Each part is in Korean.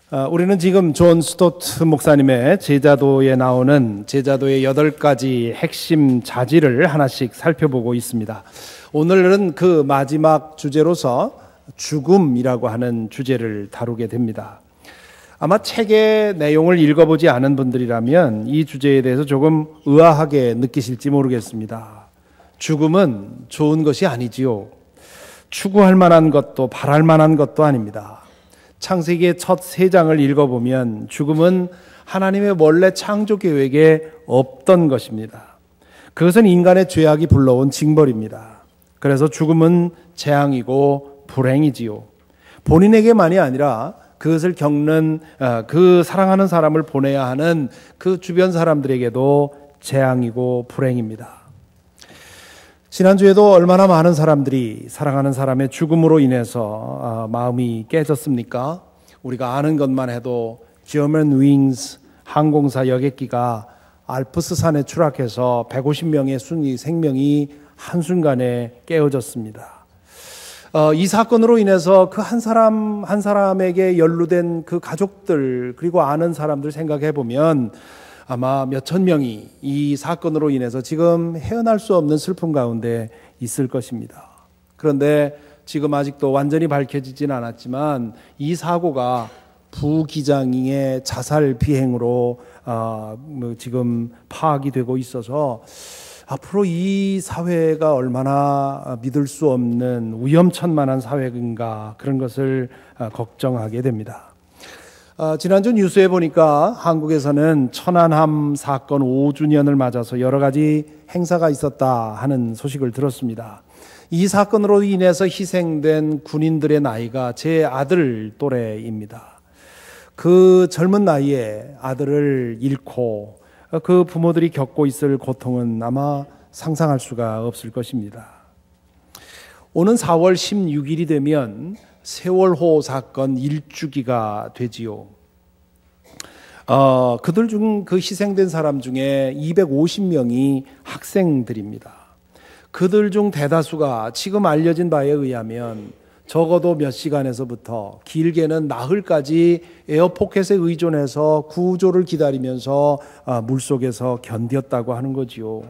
우리는 지금 존 스토트 목사님의 제자도에 나오는 제자도의 8가지 핵심 자질을 하나씩 살펴보고 있습니다. 오늘은 그 마지막 주제로서 죽음이라고 하는 주제를 다루게 됩니다. 아마 책의 내용을 읽어보지 않은 분들이라면 이 주제에 대해서 조금 의아하게 느끼실지 모르겠습니다. 죽음은 좋은 것이 아니지요. 추구할 만한 것도 바랄 만한 것도 아닙니다. 창세기의 첫 3장을 읽어보면 죽음은 하나님의 원래 창조 계획에 없던 것입니다. 그것은 인간의 죄악이 불러온 징벌입니다. 그래서 죽음은 재앙이고 불행이지요. 본인에게만이 아니라 그것을 겪는 그 사랑하는 사람을 보내야 하는 그 주변 사람들에게도 재앙이고 불행입니다. 지난주에도 얼마나 많은 사람들이 사랑하는 사람의 죽음으로 인해서 마음이 깨졌습니까? 우리가 아는 것만 해도 Germanwings 항공사 여객기가 알프스 산에 추락해서 150명의 순위 생명이 한순간에 깨어졌습니다. 이 사건으로 인해서 그 한 사람 한 사람에게 연루된 그 가족들 그리고 아는 사람들 생각해 보면 아마 몇천 명이 이 사건으로 인해서 지금 헤어날 수 없는 슬픔 가운데 있을 것입니다. 그런데 지금 아직도 완전히 밝혀지진 않았지만 이 사고가 부기장의 자살 비행으로 지금 파악이 되고 있어서 앞으로 이 사회가 얼마나 믿을 수 없는 위험천만한 사회인가 그런 것을 걱정하게 됩니다. 지난주 뉴스에 보니까 한국에서는 천안함 사건 5주년을 맞아서 여러 가지 행사가 있었다 하는 소식을 들었습니다. 이 사건으로 인해서 희생된 군인들의 나이가 제 아들 또래입니다. 그 젊은 나이에 아들을 잃고 그 부모들이 겪고 있을 고통은 아마 상상할 수가 없을 것입니다. 오는 4월 16일이 되면 세월호 사건 1주기가 되지요. 그들 중 그 희생된 사람 중에 250명이 학생들입니다. 그들 중 대다수가 지금 알려진 바에 의하면 적어도 몇 시간에서부터 길게는 나흘까지 에어포켓에 의존해서 구조를 기다리면서 물속에서 견뎠다고 하는 거지요.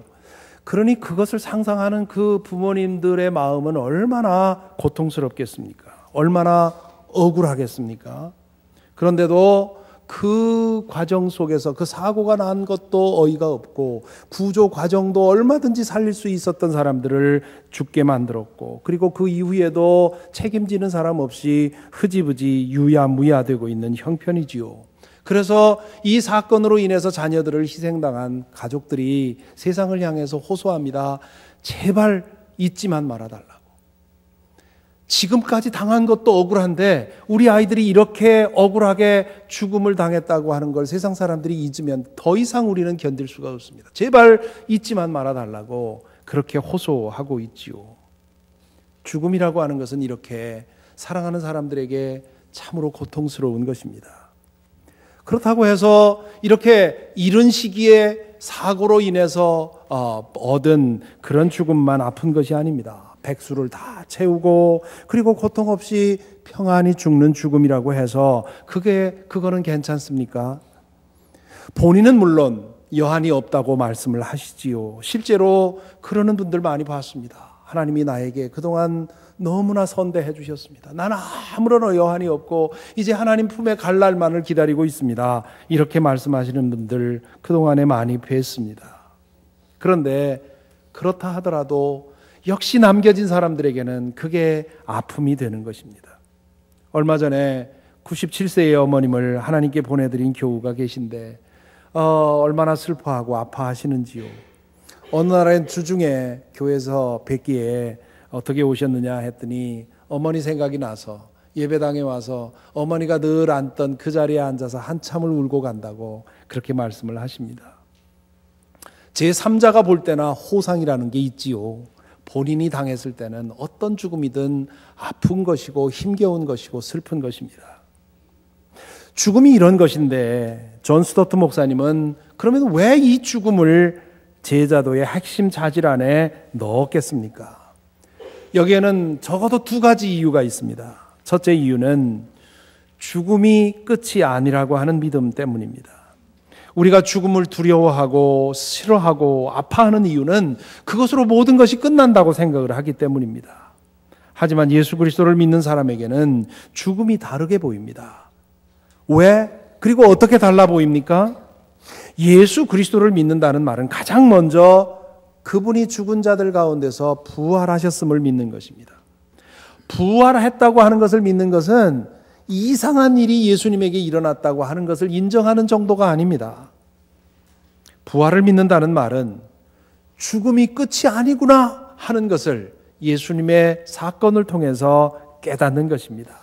그러니 그것을 상상하는 그 부모님들의 마음은 얼마나 고통스럽겠습니까? 얼마나 억울하겠습니까? 그런데도 그 과정 속에서 그 사고가 난 것도 어이가 없고 구조 과정도 얼마든지 살릴 수 있었던 사람들을 죽게 만들었고 그리고 그 이후에도 책임지는 사람 없이 흐지부지 유야무야되고 있는 형편이지요. 그래서 이 사건으로 인해서 자녀들을 희생당한 가족들이 세상을 향해서 호소합니다. 제발 잊지만 말아달라고. 지금까지 당한 것도 억울한데 우리 아이들이 이렇게 억울하게 죽음을 당했다고 하는 걸 세상 사람들이 잊으면 더 이상 우리는 견딜 수가 없습니다. 제발 잊지만 말아달라고 그렇게 호소하고 있지요. 죽음이라고 하는 것은 이렇게 사랑하는 사람들에게 참으로 고통스러운 것입니다. 그렇다고 해서 이렇게 이른 시기에 사고로 인해서 얻은 그런 죽음만 아픈 것이 아닙니다. 백수를 다 채우고 그리고 고통 없이 평안히 죽는 죽음이라고 해서 그거는 괜찮습니까? 본인은 물론 여한이 없다고 말씀을 하시지요. 실제로 그러는 분들 많이 봤습니다. 하나님이 나에게 그동안 너무나 선대해 주셨습니다. 나는 아무런 여한이 없고 이제 하나님 품에 갈 날만을 기다리고 있습니다. 이렇게 말씀하시는 분들 그동안에 많이 뵀습니다. 그런데 그렇다 하더라도 역시 남겨진 사람들에게는 그게 아픔이 되는 것입니다. 얼마 전에 97세의 어머님을 하나님께 보내드린 교우가 계신데 얼마나 슬퍼하고 아파하시는지요. 어느 날엔 주중에 교회에서 뵙기에 어떻게 오셨느냐 했더니 어머니 생각이 나서 예배당에 와서 어머니가 늘 앉던 그 자리에 앉아서 한참을 울고 간다고 그렇게 말씀을 하십니다. 제3자가 볼 때나 호상이라는 게 있지요. 본인이 당했을 때는 어떤 죽음이든 아픈 것이고 힘겨운 것이고 슬픈 것입니다. 죽음이 이런 것인데 존 스토트 목사님은 그러면 왜 이 죽음을 제자도의 핵심 자질 안에 넣었겠습니까? 여기에는 적어도 2가지 이유가 있습니다. 첫째 이유는 죽음이 끝이 아니라고 하는 믿음 때문입니다. 우리가 죽음을 두려워하고 싫어하고 아파하는 이유는 그것으로 모든 것이 끝난다고 생각을 하기 때문입니다. 하지만 예수 그리스도를 믿는 사람에게는 죽음이 다르게 보입니다. 왜? 그리고 어떻게 달라 보입니까? 예수 그리스도를 믿는다는 말은 가장 먼저 그분이 죽은 자들 가운데서 부활하셨음을 믿는 것입니다. 부활했다고 하는 것을 믿는 것은 이상한 일이 예수님에게 일어났다고 하는 것을 인정하는 정도가 아닙니다. 부활을 믿는다는 말은 죽음이 끝이 아니구나 하는 것을 예수님의 사건을 통해서 깨닫는 것입니다.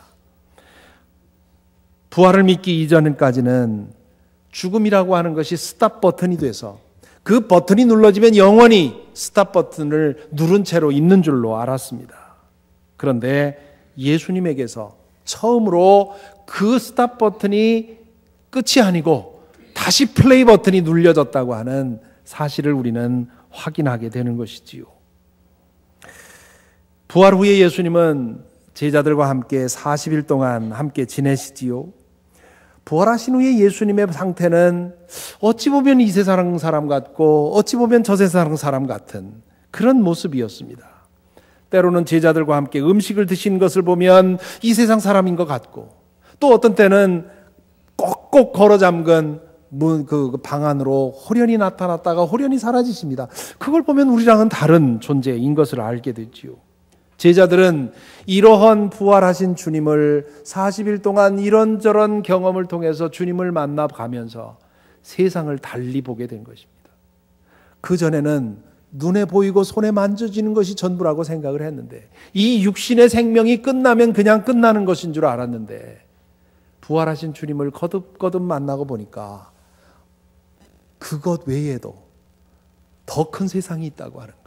부활을 믿기 이전까지는 죽음이라고 하는 것이 스탑 버튼이 돼서 그 버튼이 눌러지면 영원히 스탑 버튼을 누른 채로 있는 줄로 알았습니다. 그런데 예수님에게서 처음으로 그 스탑 버튼이 끝이 아니고 다시 플레이 버튼이 눌려졌다고 하는 사실을 우리는 확인하게 되는 것이지요. 부활 후에 예수님은 제자들과 함께 40일 동안 함께 지내시지요. 부활하신 후에 예수님의 상태는 어찌 보면 이 세상 사람 같고 어찌 보면 저 세상 사람 같은 그런 모습이었습니다. 때로는 제자들과 함께 음식을 드신 것을 보면 이 세상 사람인 것 같고, 또 어떤 때는 꼭꼭 걸어 잠근 그 방 안으로 호련히 나타났다가 호련히 사라지십니다. 그걸 보면 우리랑은 다른 존재인 것을 알게 되지요. 제자들은 이러한 부활하신 주님을 40일 동안 이런저런 경험을 통해서 주님을 만나가면서 세상을 달리 보게 된 것입니다. 그전에는 눈에 보이고 손에 만져지는 것이 전부라고 생각을 했는데, 이 육신의 생명이 끝나면 그냥 끝나는 것인 줄 알았는데, 부활하신 주님을 거듭거듭 만나고 보니까 그것 외에도 더 큰 세상이 있다고 하는 것.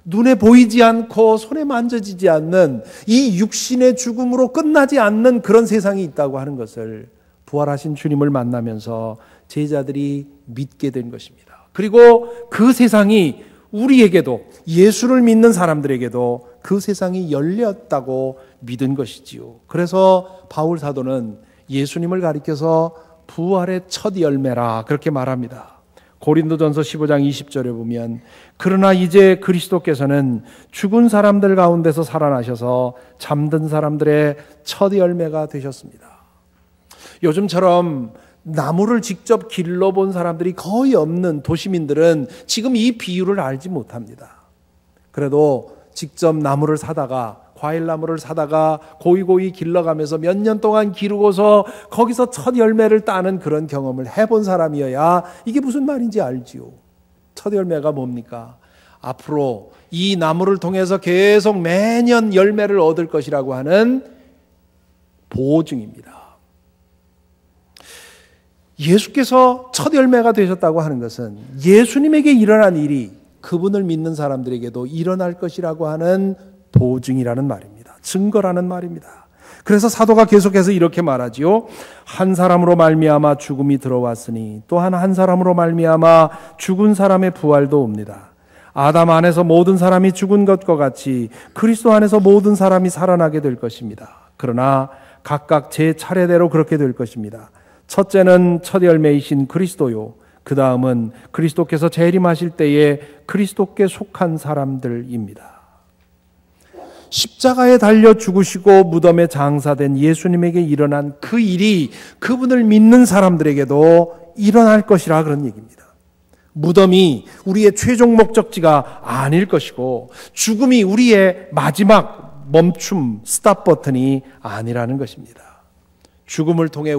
눈에 보이지 않고 손에 만져지지 않는 이 육신의 죽음으로 끝나지 않는 그런 세상이 있다고 하는 것을 부활하신 주님을 만나면서 제자들이 믿게 된 것입니다. 그리고 그 세상이 우리에게도, 예수를 믿는 사람들에게도 그 세상이 열렸다고 믿은 것이지요. 그래서 바울 사도는 예수님을 가리켜서 부활의 첫 열매라 그렇게 말합니다. 고린도전서 15장 20절에 보면, 그러나 이제 그리스도께서는 죽은 사람들 가운데서 살아나셔서 잠든 사람들의 첫 열매가 되셨습니다. 요즘처럼 나무를 직접 길러본 사람들이 거의 없는 도시민들은 지금 이 비유를 알지 못합니다. 그래도 직접 나무를 사다가, 과일나무를 사다가 고이고이 길러가면서 몇 년 동안 기르고서 거기서 첫 열매를 따는 그런 경험을 해본 사람이어야 이게 무슨 말인지 알지요. 첫 열매가 뭡니까? 앞으로 이 나무를 통해서 계속 매년 열매를 얻을 것이라고 하는 보증입니다. 예수께서 첫 열매가 되셨다고 하는 것은 예수님에게 일어난 일이 그분을 믿는 사람들에게도 일어날 것이라고 하는 보증이라는 말입니다. 증거라는 말입니다. 그래서 사도가 계속해서 이렇게 말하지요. 한 사람으로 말미암아 죽음이 들어왔으니 또한 한 사람으로 말미암아 죽은 사람의 부활도 옵니다. 아담 안에서 모든 사람이 죽은 것과 같이 그리스도 안에서 모든 사람이 살아나게 될 것입니다. 그러나 각각 제 차례대로 그렇게 될 것입니다. 첫째는 첫 열매이신 그리스도요, 그 다음은 그리스도께서 재림하실 때에 그리스도께 속한 사람들입니다. 십자가에 달려 죽으시고 무덤에 장사된 예수님에게 일어난 그 일이 그분을 믿는 사람들에게도 일어날 것이라 그런 얘기입니다. 무덤이 우리의 최종 목적지가 아닐 것이고 죽음이 우리의 마지막 멈춤, 스탑 버튼이 아니라는 것입니다. 죽음을 통해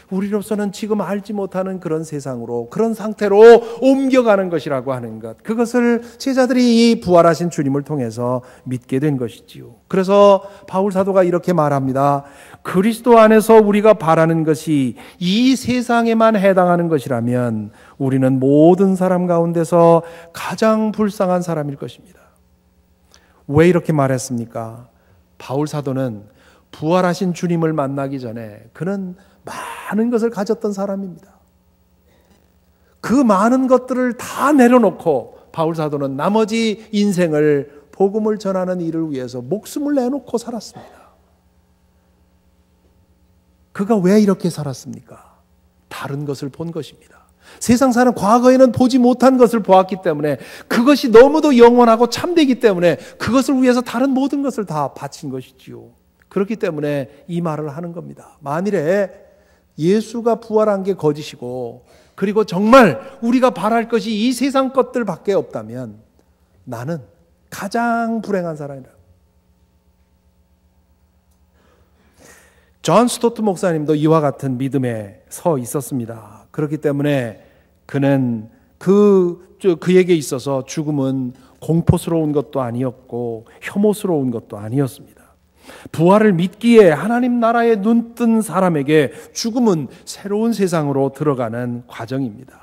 우리로서는 지금 알지 못하는 그런 세상으로, 그런 상태로 옮겨가는 것이라고 하는 것, 그것을 제자들이 이 부활하신 주님을 통해서 믿게 된 것이지요. 그래서 바울 사도가 이렇게 말합니다. 그리스도 안에서 우리가 바라는 것이 이 세상에만 해당하는 것이라면 우리는 모든 사람 가운데서 가장 불쌍한 사람일 것입니다. 왜 이렇게 말했습니까? 바울 사도는 부활하신 주님을 만나기 전에 그는 많은 것을 가졌던 사람입니다. 그 많은 것들을 다 내려놓고 바울 사도는 나머지 인생을 복음을 전하는 일을 위해서 목숨을 내놓고 살았습니다. 그가 왜 이렇게 살았습니까? 다른 것을 본 것입니다. 세상 사람 과거에는 보지 못한 것을 보았기 때문에 그것이 너무도 영원하고 참되기 때문에 그것을 위해서 다른 모든 것을 다 바친 것이지요. 그렇기 때문에 이 말을 하는 겁니다. 만일에 예수가 부활한 게 거짓이고 그리고 정말 우리가 바랄 것이 이 세상 것들밖에 없다면 나는 가장 불행한 사람이다. 존 스토트 목사님도 이와 같은 믿음에 서 있었습니다. 그렇기 때문에 그는 그에게 있어서 죽음은 공포스러운 것도 아니었고 혐오스러운 것도 아니었습니다. 부활을 믿기에 하나님 나라에 눈뜬 사람에게 죽음은 새로운 세상으로 들어가는 과정입니다.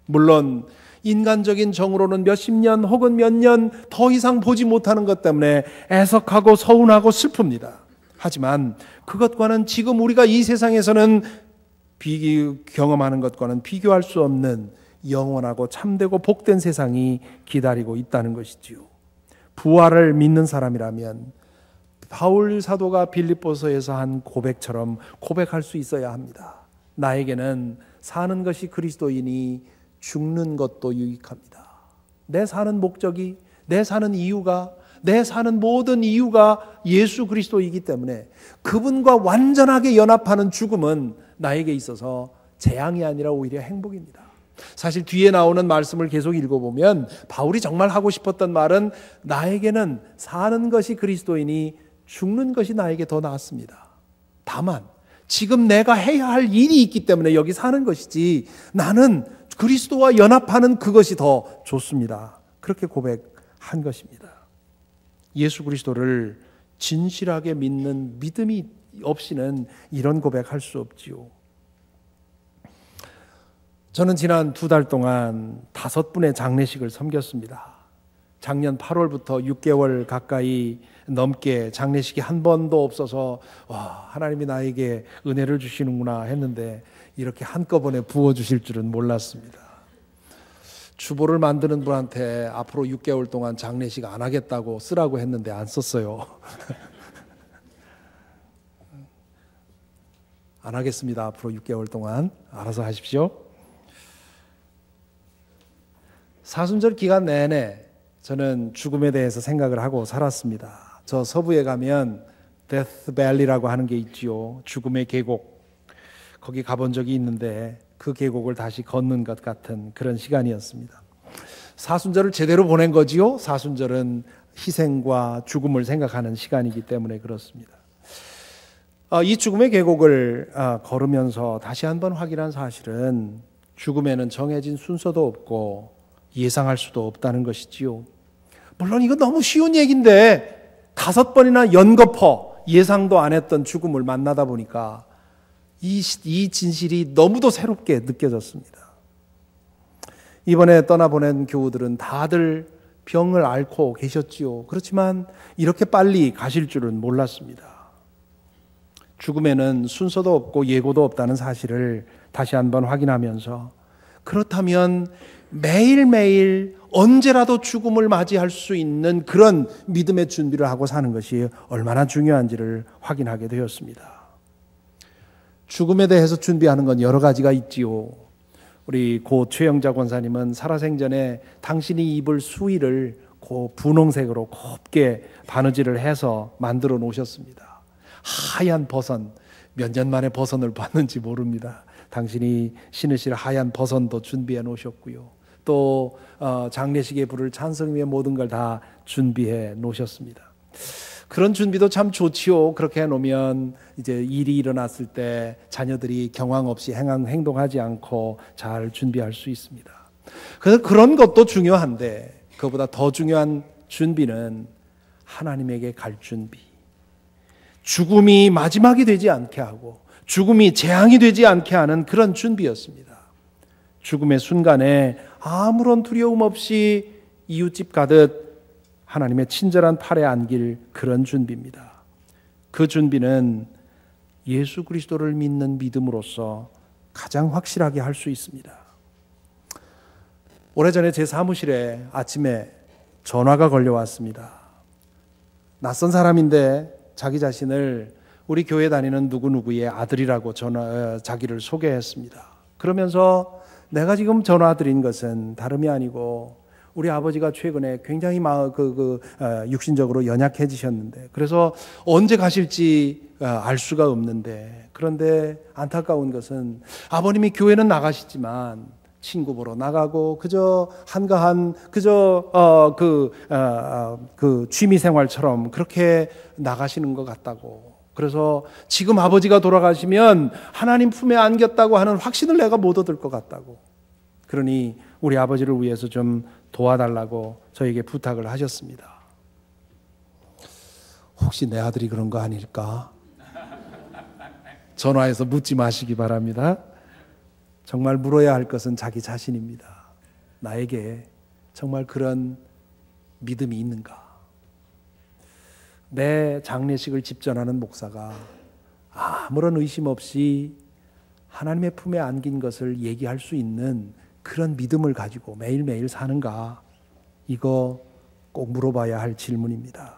물론 인간적인 정으로는 몇십 년 혹은 몇 년 더 이상 보지 못하는 것 때문에 애석하고 서운하고 슬픕니다. 하지만 그것과는 지금 우리가 이 세상에서는 경험하는 것과는 비교할 수 없는 영원하고 참되고 복된 세상이 기다리고 있다는 것이지요. 부활을 믿는 사람이라면 바울 사도가 빌립보서에서 한 고백처럼 고백할 수 있어야 합니다. 나에게는 사는 것이 그리스도이니 죽는 것도 유익합니다. 내 사는 목적이, 내 사는 이유가, 내 사는 모든 이유가 예수 그리스도이기 때문에 그분과 완전하게 연합하는 죽음은 나에게 있어서 재앙이 아니라 오히려 행복입니다. 사실 뒤에 나오는 말씀을 계속 읽어보면 바울이 정말 하고 싶었던 말은 나에게는 사는 것이 그리스도이니 죽는 것이 나에게 더 낫습니다. 다만 지금 내가 해야 할 일이 있기 때문에 여기 사는 것이지 나는 그리스도와 연합하는 그것이 더 좋습니다. 그렇게 고백한 것입니다. 예수 그리스도를 진실하게 믿는 믿음이 없이는 이런 고백할 수 없지요. 저는 지난 2달 동안 5분의 장례식을 섬겼습니다. 작년 8월부터 6개월 가까이 넘게 장례식이 한 번도 없어서 와, 하나님이 나에게 은혜를 주시는구나 했는데 이렇게 한꺼번에 부어주실 줄은 몰랐습니다. 주보를 만드는 분한테 앞으로 6개월 동안 장례식 안 하겠다고 쓰라고 했는데 안 썼어요. 안 하겠습니다. 앞으로 6개월 동안 알아서 하십시오. 사순절 기간 내내 저는 죽음에 대해서 생각을 하고 살았습니다. 저 서부에 가면 데스 밸리라고 하는 게 있지요. 죽음의 계곡. 거기 가본 적이 있는데 그 계곡을 다시 걷는 것 같은 그런 시간이었습니다. 사순절을 제대로 보낸 거지요. 사순절은 희생과 죽음을 생각하는 시간이기 때문에 그렇습니다. 이 죽음의 계곡을 걸으면서 다시 한번 확인한 사실은 죽음에는 정해진 순서도 없고 예상할 수도 없다는 것이지요. 물론 이거 너무 쉬운 얘기인데 5번이나 연거푸 예상도 안 했던 죽음을 만나다 보니까 이 진실이 너무도 새롭게 느껴졌습니다. 이번에 떠나보낸 교우들은 다들 병을 앓고 계셨지요. 그렇지만 이렇게 빨리 가실 줄은 몰랐습니다. 죽음에는 순서도 없고 예고도 없다는 사실을 다시 한번 확인하면서 그렇다면 매일매일 언제라도 죽음을 맞이할 수 있는 그런 믿음의 준비를 하고 사는 것이 얼마나 중요한지를 확인하게 되었습니다. 죽음에 대해서 준비하는 건 여러 가지가 있지요. 우리 고 최영자 권사님은 살아생전에 당신이 입을 수의를 고 분홍색으로 곱게 바느질을 해서 만들어 놓으셨습니다. 하얀 버선, 몇 년 만에 버선을 봤는지 모릅니다. 당신이 신으실 하얀 버선도 준비해 놓으셨고요. 또 장례식에 부를 찬성위의 모든 걸 다 준비해 놓으셨습니다. 그런 준비도 참 좋지요. 그렇게 해놓으면 이제 일이 일어났을 때 자녀들이 경황 없이 행동하지 않고 잘 준비할 수 있습니다. 그래서 그런 것도 중요한데 그보다 더 중요한 준비는 하나님에게 갈 준비. 죽음이 마지막이 되지 않게 하고 죽음이 재앙이 되지 않게 하는 그런 준비였습니다. 죽음의 순간에 아무런 두려움 없이 이웃집 가듯 하나님의 친절한 팔에 안길 그런 준비입니다. 그 준비는 예수 그리스도를 믿는 믿음으로써 가장 확실하게 할 수 있습니다. 오래전에 제 사무실에 아침에 전화가 걸려왔습니다. 낯선 사람인데 자기 자신을 우리 교회 다니는 누구누구의 아들이라고 자기를 소개했습니다. 그러면서 내가 지금 전화드린 것은 다름이 아니고 우리 아버지가 최근에 굉장히 육신적으로 연약해지셨는데 그래서 언제 가실지 알 수가 없는데, 그런데 안타까운 것은 아버님이 교회는 나가시지만 친구 보러 나가고 그저 한가한 그 취미 생활처럼 그렇게 나가시는 것 같다고. 그래서 지금 아버지가 돌아가시면 하나님 품에 안겼다고 하는 확신을 내가 못 얻을 것 같다고. 그러니 우리 아버지를 위해서 좀 도와달라고 저에게 부탁을 하셨습니다. 혹시 내 아들이 그런 거 아닐까? 전화해서 묻지 마시기 바랍니다. 정말 물어야 할 것은 자기 자신입니다. 나에게 정말 그런 믿음이 있는가? 내 장례식을 집전하는 목사가 아무런 의심 없이 하나님의 품에 안긴 것을 얘기할 수 있는 그런 믿음을 가지고 매일매일 사는가? 이거 꼭 물어봐야 할 질문입니다.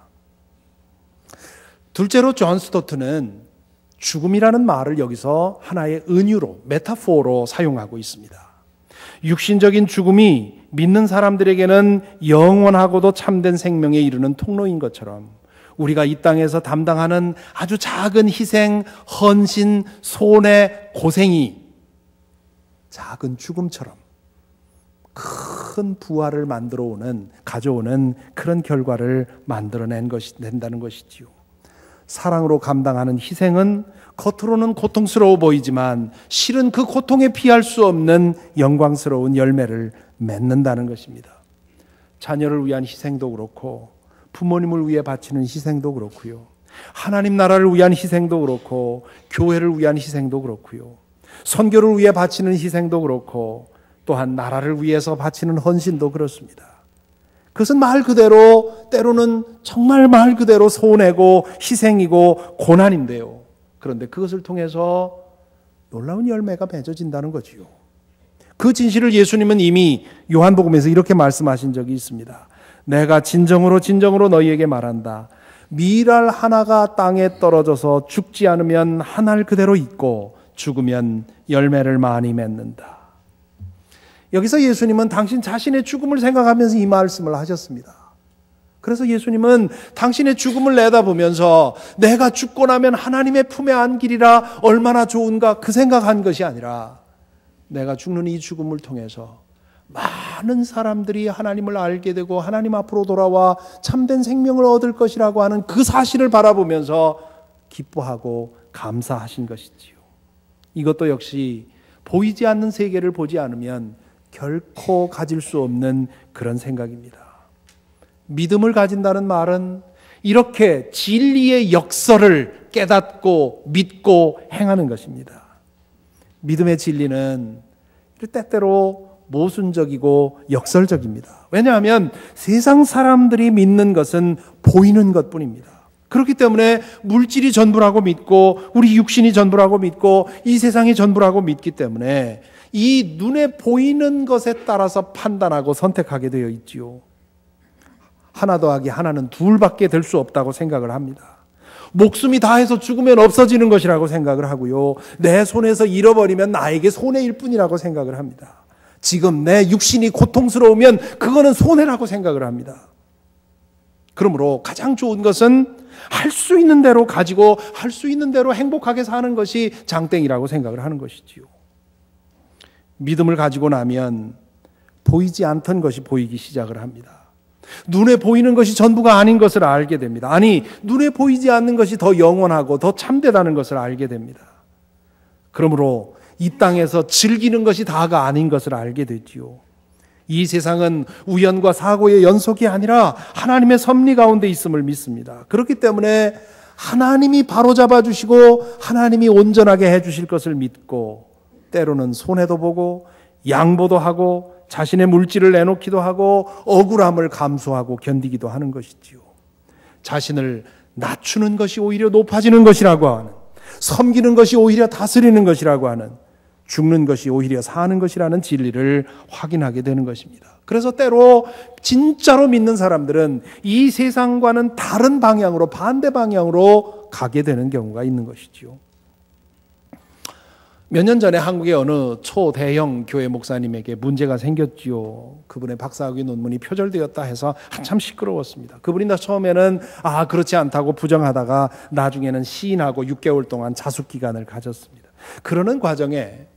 둘째로 존 스토트는 죽음이라는 말을 여기서 하나의 은유로, 메타포로 사용하고 있습니다. 육신적인 죽음이 믿는 사람들에게는 영원하고도 참된 생명에 이르는 통로인 것처럼 우리가 이 땅에서 담당하는 아주 작은 희생, 헌신, 손해, 고생이 작은 죽음처럼 큰 부활을 가져오는 그런 결과를 낸다는 것이지요. 사랑으로 감당하는 희생은 겉으로는 고통스러워 보이지만 실은 그 고통에 피할 수 없는 영광스러운 열매를 맺는다는 것입니다. 자녀를 위한 희생도 그렇고 부모님을 위해 바치는 희생도 그렇고요. 하나님 나라를 위한 희생도 그렇고 교회를 위한 희생도 그렇고요. 선교를 위해 바치는 희생도 그렇고 또한 나라를 위해서 바치는 헌신도 그렇습니다. 그것은 말 그대로 때로는 정말 말 그대로 손해고 희생이고 고난인데요. 그런데 그것을 통해서 놀라운 열매가 맺어진다는 거지요. 그 진실을 예수님은 이미 요한복음에서 이렇게 말씀하신 적이 있습니다. 내가 진정으로 너희에게 말한다. 밀알 하나가 땅에 떨어져서 죽지 않으면 한 알 그대로 있고 죽으면 열매를 많이 맺는다. 여기서 예수님은 당신 자신의 죽음을 생각하면서 이 말씀을 하셨습니다. 그래서 예수님은 당신의 죽음을 내다보면서 내가 죽고 나면 하나님의 품에 안기리라 얼마나 좋은가 그 생각한 것이 아니라 내가 죽는 이 죽음을 통해서 많은 사람들이 하나님을 알게 되고 하나님 앞으로 돌아와 참된 생명을 얻을 것이라고 하는 그 사실을 바라보면서 기뻐하고 감사하신 것이지요. 이것도 역시 보이지 않는 세계를 보지 않으면 결코 가질 수 없는 그런 생각입니다. 믿음을 가진다는 말은 이렇게 진리의 역설을 깨닫고 믿고 행하는 것입니다. 믿음의 진리는 때때로 모순적이고 역설적입니다. 왜냐하면 세상 사람들이 믿는 것은 보이는 것뿐입니다. 그렇기 때문에 물질이 전부라고 믿고 우리 육신이 전부라고 믿고 이 세상이 전부라고 믿기 때문에 이 눈에 보이는 것에 따라서 판단하고 선택하게 되어 있지요. 하나 더하기 하나는 둘밖에 될 수 없다고 생각을 합니다. 목숨이 다해서 죽으면 없어지는 것이라고 생각을 하고요. 내 손에서 잃어버리면 나에게 손해일 뿐이라고 생각을 합니다. 지금 내 육신이 고통스러우면 그거는 손해라고 생각을 합니다. 그러므로 가장 좋은 것은 할 수 있는 대로 가지고 할 수 있는 대로 행복하게 사는 것이 장땡이라고 생각을 하는 것이지요. 믿음을 가지고 나면 보이지 않던 것이 보이기 시작을 합니다. 눈에 보이는 것이 전부가 아닌 것을 알게 됩니다. 아니, 눈에 보이지 않는 것이 더 영원하고 더 참되다는 것을 알게 됩니다. 그러므로 이 땅에서 즐기는 것이 다가 아닌 것을 알게 되지요. 이 세상은 우연과 사고의 연속이 아니라 하나님의 섭리 가운데 있음을 믿습니다. 그렇기 때문에 하나님이 바로잡아 주시고 하나님이 온전하게 해주실 것을 믿고 때로는 손해도 보고 양보도 하고 자신의 물질을 내놓기도 하고 억울함을 감수하고 견디기도 하는 것이지요. 자신을 낮추는 것이 오히려 높아지는 것이라고 하는, 섬기는 것이 오히려 다스리는 것이라고 하는, 죽는 것이 오히려 사는 것이라는 진리를 확인하게 되는 것입니다. 그래서 때로 진짜로 믿는 사람들은 이 세상과는 다른 방향으로, 반대 방향으로 가게 되는 경우가 있는 것이지요. 몇 년 전에 한국의 어느 초대형 교회 목사님에게 문제가 생겼지요. 그분의 박사학위 논문이 표절되었다 해서 한참 시끄러웠습니다. 그분이 처음에는 그렇지 않다고 부정하다가 나중에는 시인하고 6개월 동안 자숙기간을 가졌습니다. 그러는 과정에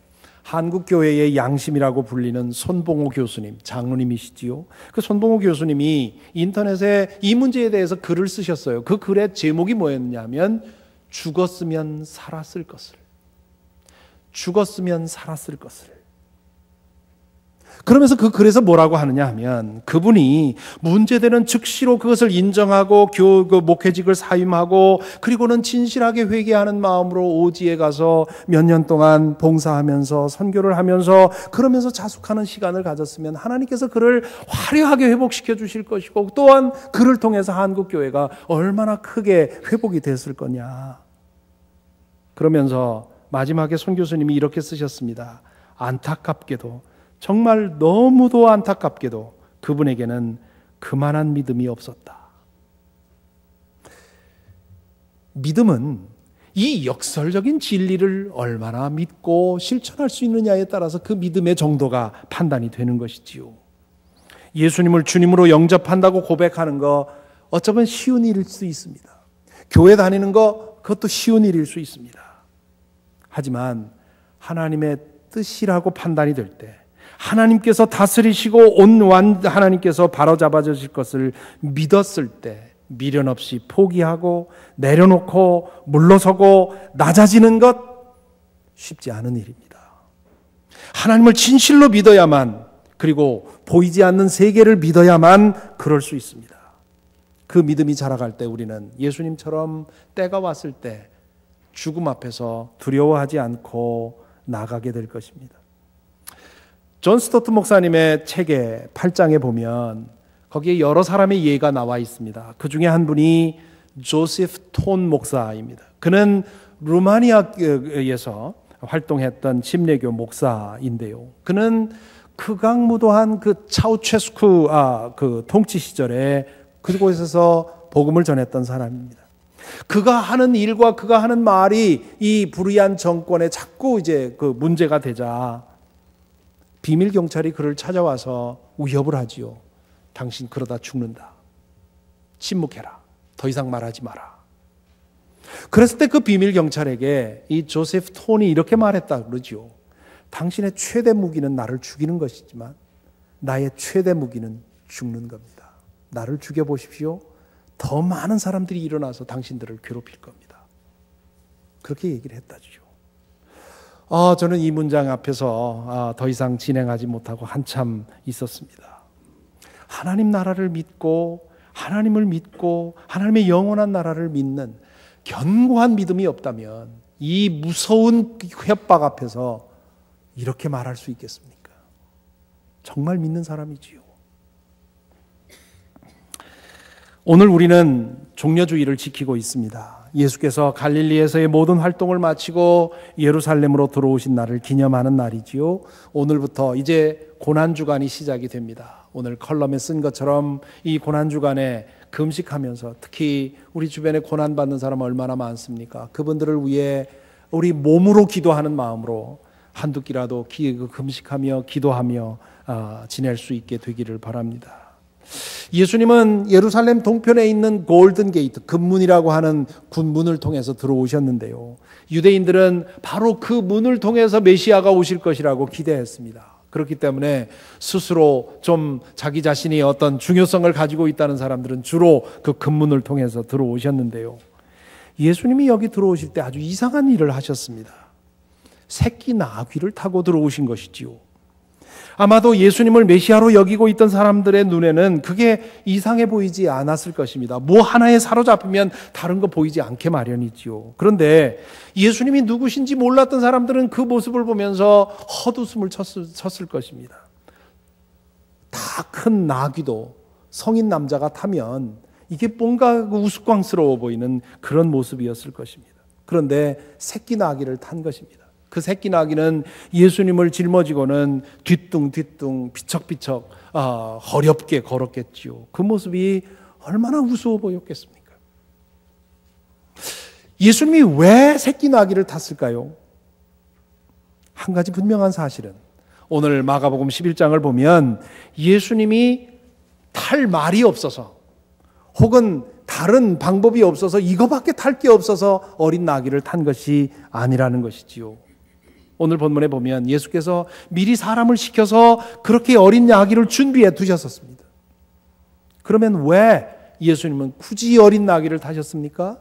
한국교회의 양심이라고 불리는 손봉호 교수님, 장로님이시지요. 그 손봉호 교수님이 인터넷에 이 문제에 대해서 글을 쓰셨어요. 그 글의 제목이 뭐였냐면 죽었으면 살았을 것을. 죽었으면 살았을 것을. 그러면서 그 글에서 뭐라고 하느냐 하면 그분이 문제되는 즉시로 그것을 인정하고 목회직을 사임하고 그리고는 진실하게 회개하는 마음으로 오지에 가서 몇 년 동안 봉사하면서 선교를 하면서 그러면서 자숙하는 시간을 가졌으면 하나님께서 그를 화려하게 회복시켜 주실 것이고 또한 그를 통해서 한국교회가 얼마나 크게 회복이 됐을 거냐. 그러면서 마지막에 손 교수님이 이렇게 쓰셨습니다. 안타깝게도 정말 너무도 안타깝게도 그분에게는 그만한 믿음이 없었다. 믿음은 이 역설적인 진리를 얼마나 믿고 실천할 수 있느냐에 따라서 그 믿음의 정도가 판단이 되는 것이지요. 예수님을 주님으로 영접한다고 고백하는 거 어쩌면 쉬운 일일 수 있습니다. 교회 다니는 거 그것도 쉬운 일일 수 있습니다. 하지만 하나님의 뜻이라고 판단이 될 때 하나님께서 다스리시고 하나님께서 바로잡아 주실 것을 믿었을 때 미련 없이 포기하고 내려놓고 물러서고 낮아지는 것 쉽지 않은 일입니다. 하나님을 진실로 믿어야만 그리고 보이지 않는 세계를 믿어야만 그럴 수 있습니다. 그 믿음이 자라갈 때 우리는 예수님처럼 때가 왔을 때 죽음 앞에서 두려워하지 않고 나가게 될 것입니다. 존 스토트 목사님의 책의 8장에 보면 거기에 여러 사람의 예가 나와 있습니다. 그 중에 한 분이 조세프 톤 목사입니다. 그는 루마니아에서 활동했던 침례교 목사인데요. 그는 극악무도한 그 차우체스쿠 그 통치 시절에 그곳에서 복음을 전했던 사람입니다. 그가 하는 일과 그가 하는 말이 이 불의한 정권에 자꾸 이제 그 문제가 되자 비밀 경찰이 그를 찾아와서 위협을 하지요. 당신 그러다 죽는다. 침묵해라. 더 이상 말하지 마라. 그랬을 때 그 비밀 경찰에게 이 조세프 톤이 이렇게 말했다 그러죠. 당신의 최대 무기는 나를 죽이는 것이지만 나의 최대 무기는 죽는 겁니다. 나를 죽여보십시오. 더 많은 사람들이 일어나서 당신들을 괴롭힐 겁니다. 그렇게 얘기를 했다죠. 저는 이 문장 앞에서 더 이상 진행하지 못하고 한참 있었습니다. 하나님 나라를 믿고 하나님을 믿고 하나님의 영원한 나라를 믿는 견고한 믿음이 없다면 이 무서운 협박 앞에서 이렇게 말할 수 있겠습니까? 정말 믿는 사람이지요. 오늘 우리는 종려주일을 지키고 있습니다. 예수께서 갈릴리에서의 모든 활동을 마치고 예루살렘으로 들어오신 날을 기념하는 날이지요. 오늘부터 이제 고난주간이 시작이 됩니다. 오늘 컬럼에 쓴 것처럼 이 고난주간에 금식하면서 특히 우리 주변에 고난받는 사람 얼마나 많습니까? 그분들을 위해 우리 몸으로 기도하는 마음으로 한두 끼라도 금식하며 기도하며 지낼 수 있게 되기를 바랍니다. 예수님은 예루살렘 동편에 있는 골든 게이트, 금문이라고 하는 군문을 통해서 들어오셨는데요. 유대인들은 바로 그 문을 통해서 메시아가 오실 것이라고 기대했습니다. 그렇기 때문에 스스로 좀 자기 자신이 어떤 중요성을 가지고 있다는 사람들은 주로 그 금문을 통해서 들어오셨는데요. 예수님이 여기 들어오실 때 아주 이상한 일을 하셨습니다. 새끼 나귀를 타고 들어오신 것이지요. 아마도 예수님을 메시아로 여기고 있던 사람들의 눈에는 그게 이상해 보이지 않았을 것입니다. 뭐 하나에 사로잡히면 다른 거 보이지 않게 마련이지요. 그런데 예수님이 누구신지 몰랐던 사람들은 그 모습을 보면서 헛웃음을 쳤을 것입니다. 다 큰 나귀도 성인 남자가 타면 이게 뭔가 우스꽝스러워 보이는 그런 모습이었을 것입니다. 그런데 새끼 나귀를 탄 것입니다. 그 새끼 나귀는 예수님을 짊어지고는 뒤뚱뒤뚱 비척비척 어렵게 걸었겠지요. 그 모습이 얼마나 우스워 보였겠습니까? 예수님이 왜 새끼 나귀를 탔을까요? 한 가지 분명한 사실은 오늘 마가복음 11장을 보면 예수님이 탈 말이 없어서 혹은 다른 방법이 없어서 이거밖에 탈 게 없어서 어린 나귀를 탄 것이 아니라는 것이지요. 오늘 본문에 보면 예수께서 미리 사람을 시켜서 그렇게 어린 나귀를 준비해 두셨었습니다. 그러면 왜 예수님은 굳이 어린 나귀를 타셨습니까?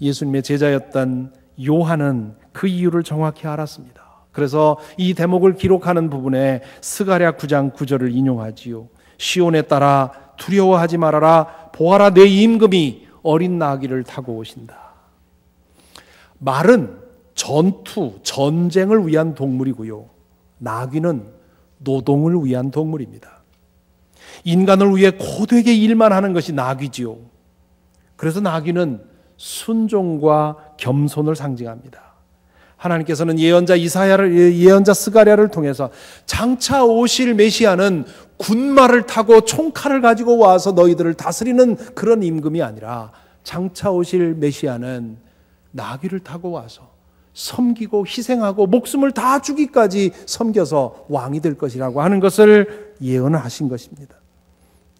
예수님의 제자였던 요한은 그 이유를 정확히 알았습니다. 그래서 이 대목을 기록하는 부분에 스가랴 9장 9절을 인용하지요. 시온에 따라 두려워하지 말아라. 보아라, 내 임금이 어린 나귀를 타고 오신다. 말은 전투, 전쟁을 위한 동물이고요. 나귀는 노동을 위한 동물입니다. 인간을 위해 고되게 일만 하는 것이 나귀지요. 그래서 나귀는 순종과 겸손을 상징합니다. 하나님께서는 예언자 스가랴를 통해서 장차 오실 메시아는 군마를 타고 총칼을 가지고 와서 너희들을 다스리는 그런 임금이 아니라 장차 오실 메시아는 나귀를 타고 와서 섬기고 희생하고 목숨을 다 주기까지 섬겨서 왕이 될 것이라고 하는 것을 예언하신 것입니다.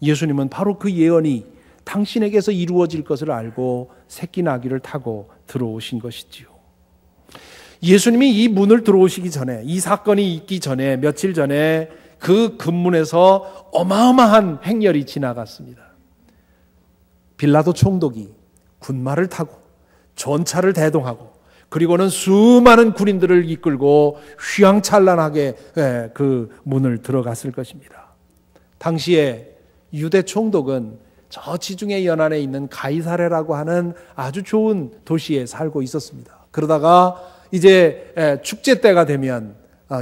예수님은 바로 그 예언이 당신에게서 이루어질 것을 알고 새끼 나귀를 타고 들어오신 것이지요. 예수님이 이 문을 들어오시기 전에, 이 사건이 있기 전에, 며칠 전에 그 금문에서 어마어마한 행렬이 지나갔습니다. 빌라도 총독이 군마를 타고 전차를 대동하고 그리고는 수많은 군인들을 이끌고 휘황찬란하게 그 문을 들어갔을 것입니다. 당시에 유대 총독은 저 지중해 연안에 있는 가이사레라고 하는 아주 좋은 도시에 살고 있었습니다. 그러다가 이제 축제 때가 되면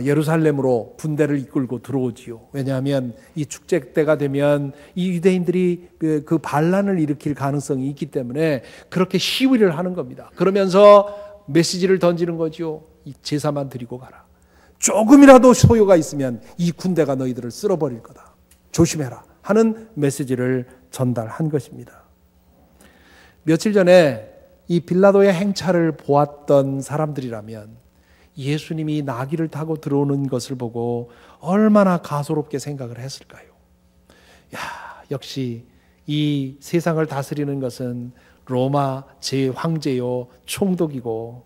예루살렘으로 군대를 이끌고 들어오지요. 왜냐하면 이 축제 때가 되면 이 유대인들이 그 반란을 일으킬 가능성이 있기 때문에 그렇게 시위를 하는 겁니다. 그러면서 메시지를 던지는 거지요. 이 제사만 드리고 가라. 조금이라도 소요가 있으면 이 군대가 너희들을 쓸어버릴 거다. 조심해라 하는 메시지를 전달한 것입니다. 며칠 전에 이 빌라도의 행차를 보았던 사람들이라면 예수님이 나귀를 타고 들어오는 것을 보고 얼마나 가소롭게 생각을 했을까요? 야, 역시 이 세상을 다스리는 것은 로마 제황제요 총독이고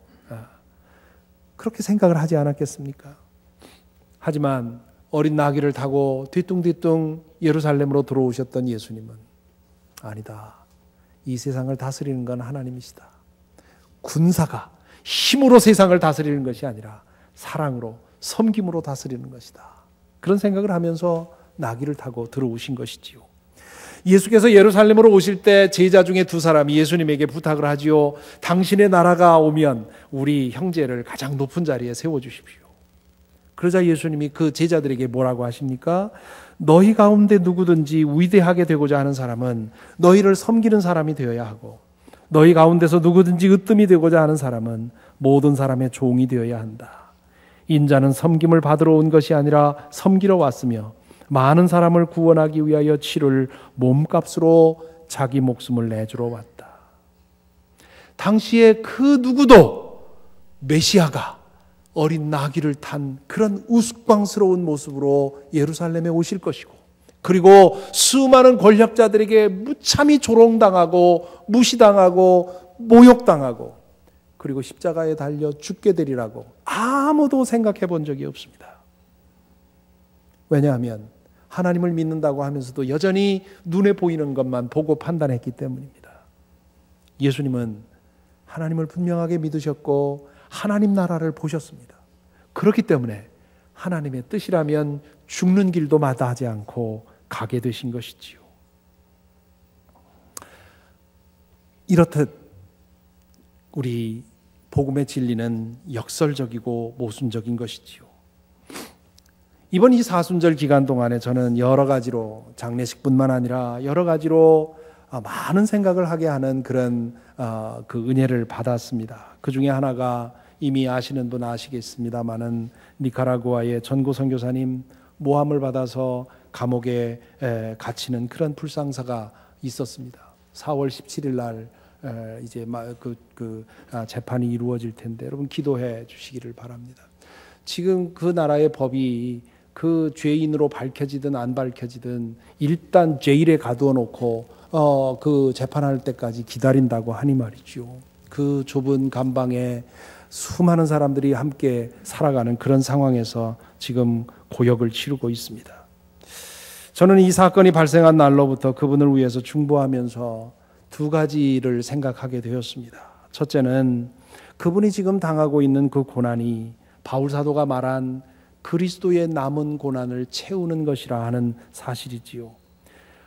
그렇게 생각을 하지 않았겠습니까? 하지만 어린 나귀를 타고 뒤뚱뒤뚱 예루살렘으로 들어오셨던 예수님은 아니다. 이 세상을 다스리는 건 하나님이시다. 군사가 힘으로 세상을 다스리는 것이 아니라 사랑으로 섬김으로 다스리는 것이다. 그런 생각을 하면서 나귀를 타고 들어오신 것이지요. 예수께서 예루살렘으로 오실 때 제자 중에 두 사람이 예수님에게 부탁을 하지요. 당신의 나라가 오면 우리 형제를 가장 높은 자리에 세워주십시오. 그러자 예수님이 그 제자들에게 뭐라고 하십니까? 너희 가운데 누구든지 위대하게 되고자 하는 사람은 너희를 섬기는 사람이 되어야 하고 너희 가운데서 누구든지 으뜸이 되고자 하는 사람은 모든 사람의 종이 되어야 한다. 인자는 섬김을 받으러 온 것이 아니라 섬기러 왔으며 많은 사람을 구원하기 위하여 치를 몸값으로 자기 목숨을 내주러 왔다. 당시에 그 누구도 메시아가 어린 나귀를 탄 그런 우스꽝스러운 모습으로 예루살렘에 오실 것이고 그리고 수많은 권력자들에게 무참히 조롱당하고 무시당하고 모욕당하고 그리고 십자가에 달려 죽게 되리라고 아무도 생각해 본 적이 없습니다. 왜냐하면 하나님을 믿는다고 하면서도 여전히 눈에 보이는 것만 보고 판단했기 때문입니다. 예수님은 하나님을 분명하게 믿으셨고 하나님 나라를 보셨습니다. 그렇기 때문에 하나님의 뜻이라면 죽는 길도 마다하지 않고 가게 되신 것이지요. 이렇듯 우리 복음의 진리는 역설적이고 모순적인 것이지요. 이번 이 사순절 기간 동안에 저는 여러 가지로 장례식뿐만 아니라 여러 가지로 많은 생각을 하게 하는 그런 그 은혜를 받았습니다. 그 중에 하나가 이미 아시는 분 아시겠습니다마는 니카라구아의 전고 선교사님 모함을 받아서 감옥에 갇히는 그런 불상사가 있었습니다. 4월 17일 날 이제 재판이 이루어질 텐데 여러분 기도해 주시기를 바랍니다. 지금 그 나라의 법이 그 죄인으로 밝혀지든 안 밝혀지든 일단 제일에 가두어 놓고 그 재판할 때까지 기다린다고 하니 말이죠. 그 좁은 감방에 수많은 사람들이 함께 살아가는 그런 상황에서 지금 고역을 치르고 있습니다. 저는 이 사건이 발생한 날로부터 그분을 위해서 중보하면서 두 가지를 생각하게 되었습니다. 첫째는 그분이 지금 당하고 있는 그 고난이 바울 사도가 말한 그리스도의 남은 고난을 채우는 것이라 하는 사실이지요.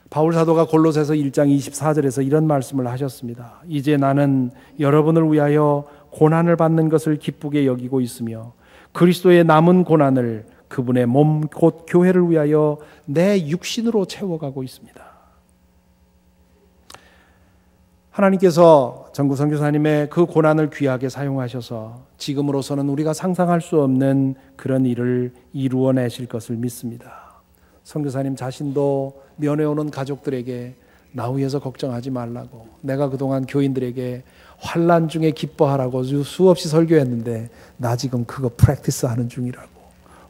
바울 사도가 골로새서 1장 24절에서 이런 말씀을 하셨습니다. 이제 나는 여러분을 위하여 고난을 받는 것을 기쁘게 여기고 있으며 그리스도의 남은 고난을 그분의 몸 곧 교회를 위하여 내 육신으로 채워가고 있습니다. 하나님께서 정구 선교사님의 그 고난을 귀하게 사용하셔서 지금으로서는 우리가 상상할 수 없는 그런 일을 이루어내실 것을 믿습니다. 선교사님 자신도 면회오는 가족들에게 나 위해서 걱정하지 말라고, 내가 그동안 교인들에게 환난 중에 기뻐하라고 수없이 설교했는데 나 지금 그거 프랙티스 하는 중이라고,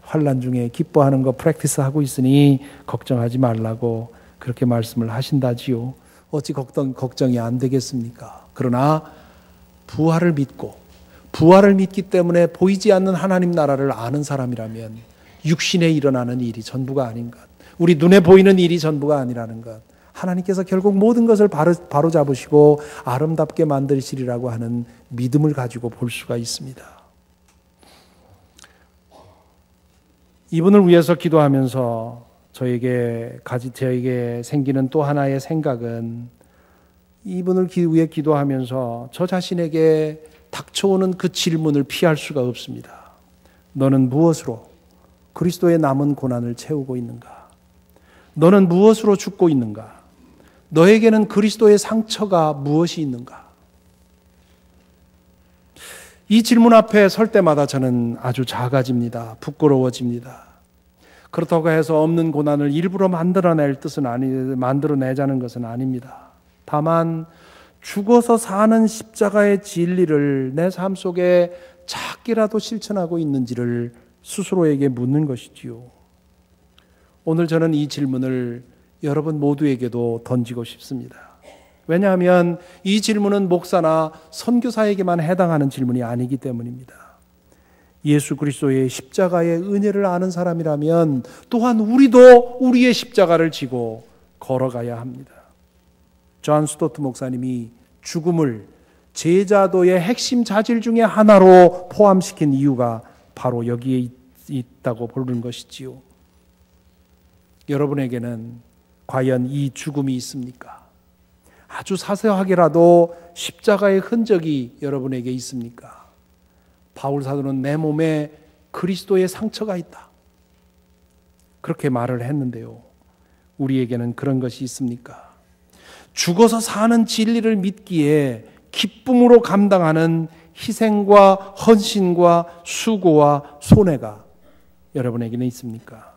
환난 중에 기뻐하는 거 프랙티스 하고 있으니 걱정하지 말라고 그렇게 말씀을 하신다지요. 어찌 걱정이 안 되겠습니까? 그러나 부활을 믿기 때문에 보이지 않는 하나님 나라를 아는 사람이라면 육신에 일어나는 일이 전부가 아닌 것, 우리 눈에 보이는 일이 전부가 아니라는 것, 하나님께서 결국 모든 것을 바로 잡으시고 아름답게 만드시리라고 하는 믿음을 가지고 볼 수가 있습니다. 이분을 위해서 기도하면서 저에게 생기는 또 하나의 생각은, 이분을 위해 기도하면서 저 자신에게 닥쳐오는 그 질문을 피할 수가 없습니다. 너는 무엇으로 그리스도의 남은 고난을 채우고 있는가? 너는 무엇으로 죽고 있는가? 너에게는 그리스도의 상처가 무엇이 있는가? 이 질문 앞에 설 때마다 저는 아주 작아집니다. 부끄러워집니다. 그렇다고 해서 없는 고난을 일부러 만들어내자는 것은 아닙니다. 다만 죽어서 사는 십자가의 진리를 내 삶 속에 작게라도 실천하고 있는지를 스스로에게 묻는 것이지요. 오늘 저는 이 질문을 여러분 모두에게도 던지고 싶습니다. 왜냐하면 이 질문은 목사나 선교사에게만 해당하는 질문이 아니기 때문입니다. 예수 그리스도의 십자가의 은혜를 아는 사람이라면 또한 우리도 우리의 십자가를 지고 걸어가야 합니다. 존 스토트 목사님이 죽음을 제자도의 핵심 자질 중에 하나로 포함시킨 이유가 바로 여기에 있다고 보는 것이지요. 여러분에게는 과연 이 죽음이 있습니까? 아주 사소하게라도 십자가의 흔적이 여러분에게 있습니까? 바울 사도는 내 몸에 그리스도의 상처가 있다, 그렇게 말을 했는데요. 우리에게는 그런 것이 있습니까? 죽어서 사는 진리를 믿기에 기쁨으로 감당하는 희생과 헌신과 수고와 손해가 여러분에게는 있습니까?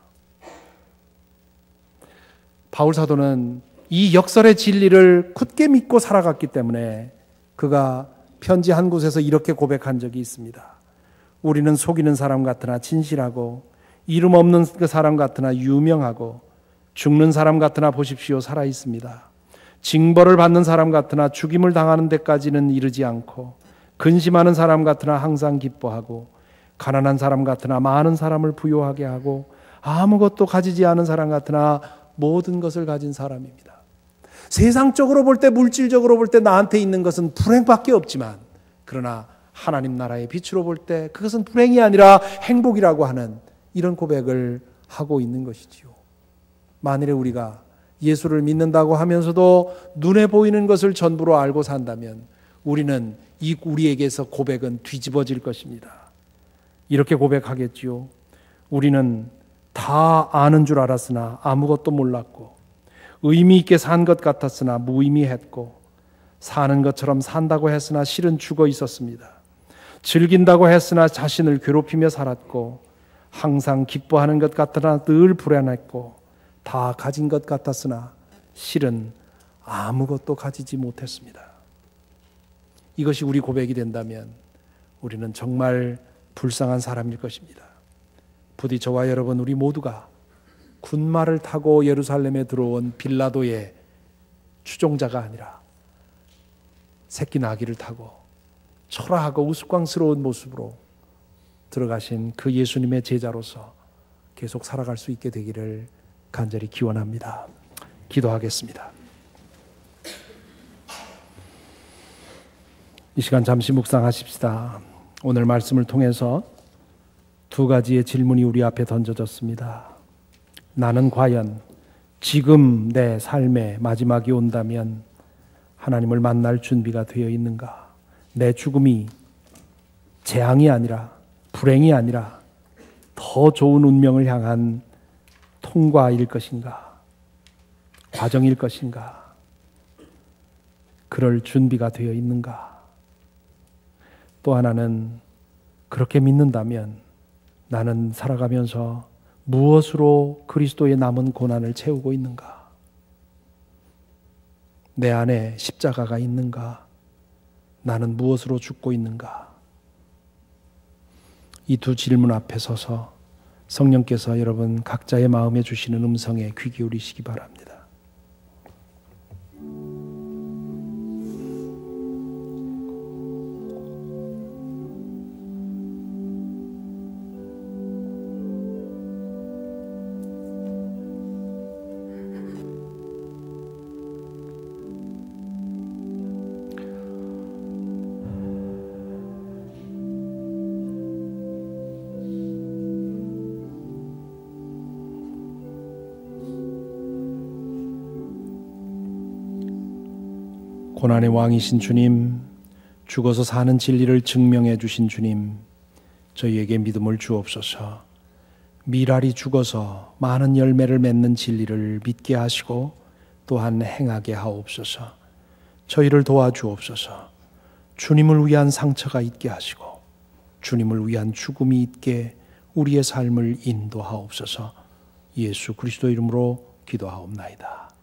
바울 사도는 이 역설의 진리를 굳게 믿고 살아갔기 때문에 그가 편지 한 곳에서 이렇게 고백한 적이 있습니다. 우리는 속이는 사람 같으나 진실하고 이름 없는 그 사람 같으나 유명하고 죽는 사람 같으나 보십시오 살아 있습니다. 징벌을 받는 사람 같으나 죽임을 당하는 데까지는 이르지 않고 근심하는 사람 같으나 항상 기뻐하고 가난한 사람 같으나 많은 사람을 부요하게 하고 아무것도 가지지 않은 사람 같으나 모든 것을 가진 사람입니다. 세상적으로 볼 때, 물질적으로 볼 때 나한테 있는 것은 불행밖에 없지만, 그러나 하나님 나라의 빛으로 볼 때 그것은 불행이 아니라 행복이라고 하는 이런 고백을 하고 있는 것이지요. 만일에 우리가 예수를 믿는다고 하면서도 눈에 보이는 것을 전부로 알고 산다면 우리는 우리에게서 고백은 뒤집어질 것입니다. 이렇게 고백하겠지요. 우리는 다 아는 줄 알았으나 아무것도 몰랐고 의미 있게 산 것 같았으나 무의미했고 사는 것처럼 산다고 했으나 실은 죽어 있었습니다. 즐긴다고 했으나 자신을 괴롭히며 살았고 항상 기뻐하는 것 같으나 늘 불안했고 다 가진 것 같았으나 실은 아무것도 가지지 못했습니다. 이것이 우리 고백이 된다면 우리는 정말 불쌍한 사람일 것입니다. 부디 저와 여러분 우리 모두가 군마를 타고 예루살렘에 들어온 빌라도의 추종자가 아니라 새끼 나귀를 타고 초라하고 우스꽝스러운 모습으로 들어가신 그 예수님의 제자로서 계속 살아갈 수 있게 되기를 간절히 기원합니다. 기도하겠습니다. 이 시간 잠시 묵상하십시다. 오늘 말씀을 통해서 두 가지의 질문이 우리 앞에 던져졌습니다. 나는 과연 지금 내 삶의 마지막이 온다면 하나님을 만날 준비가 되어 있는가? 내 죽음이 재앙이 아니라 불행이 아니라 더 좋은 운명을 향한 통과일 것인가? 과정일 것인가? 그럴 준비가 되어 있는가? 또 하나는 그렇게 믿는다면 나는 살아가면서 무엇으로 그리스도의 남은 고난을 채우고 있는가? 내 안에 십자가가 있는가? 나는 무엇으로 죽고 있는가? 이 두 질문 앞에 서서 성령께서 여러분 각자의 마음에 주시는 음성에 귀 기울이시기 바랍니다. 고난의 왕이신 주님, 죽어서 사는 진리를 증명해 주신 주님, 저희에게 믿음을 주옵소서. 미랄이 죽어서 많은 열매를 맺는 진리를 믿게 하시고 또한 행하게 하옵소서. 저희를 도와주옵소서. 주님을 위한 상처가 있게 하시고 주님을 위한 죽음이 있게 우리의 삶을 인도하옵소서. 예수 그리스도 이름으로 기도하옵나이다.